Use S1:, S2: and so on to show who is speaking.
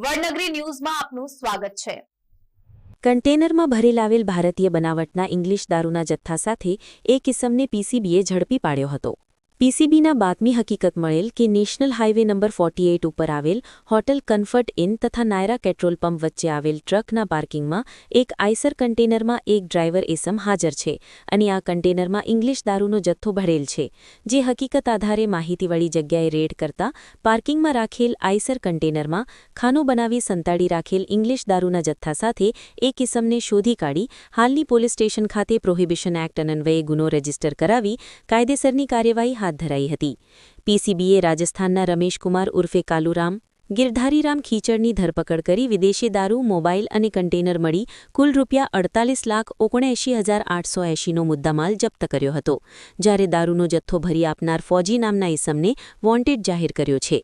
S1: વડનગરી ન્યૂઝમાં આપનું સ્વાગત છે।
S2: કન્ટેનરમાં ભરેલ આવેલ ભારતીય બનાવટના ઇંગ્લિશ દારૂના જથ્થા સાથે એક ઇસમને પીસીબીએ ઝડપી પાડ્યો હતો। પીસીબીના બાતમી હકીકત મળેલ કે નેશનલ હાઇવે નંબર 48 ઉપર આવેલ હોટલ કન્ફર્ટ ઇન તથા નાયરા પેટ્રોલ પંપ વચ્ચે આવેલ ટ્રકના પાર્કિંગમાં એક આઈસર કન્ટેનરમાં એક ડ્રાઈવર ઇસમ હાજર છે અને આ કન્ટેનરમાં ઇંગ્લિશ દારૂનો જથ્થો ભરેલ છે। જે હકીકત આધારે માહિતીવાળી જગ્યાએ રેડ કરતા પાર્કિંગમાં રાખેલ આઈસર કન્ટેનરમાં ખાનું બનાવી સંતાડી રાખેલ ઇંગ્લિશ દારૂના જથ્થા સાથે એક ઇસમને શોધી કાઢી હાલની પોલીસ સ્ટેશન ખાતે પ્રોહિબિશન એક્ટ અન્વયે ગુનો રજીસ્ટર કરાવી કાયદેસરની કાર્યવાહી હાથ ધરાઈ હતી। પીસીબીએ રાજસ્થાનના રમેશકુમાર ઉર્ફે કાલુરામ ગિરધારીરામ ખીચડની ધરપકડ કરી વિદેશી દારૂ મોબાઈલ અને કન્ટેનર મળી કુલ ₹48,79,880નો મુદ્દામાલ જપ્ત કર્યો હતો, જ્યારે દારૂનો જથ્થો ભરી આપનાર ફોજી નામના ઇસમને વોન્ટેડ જાહેર કર્યો છે।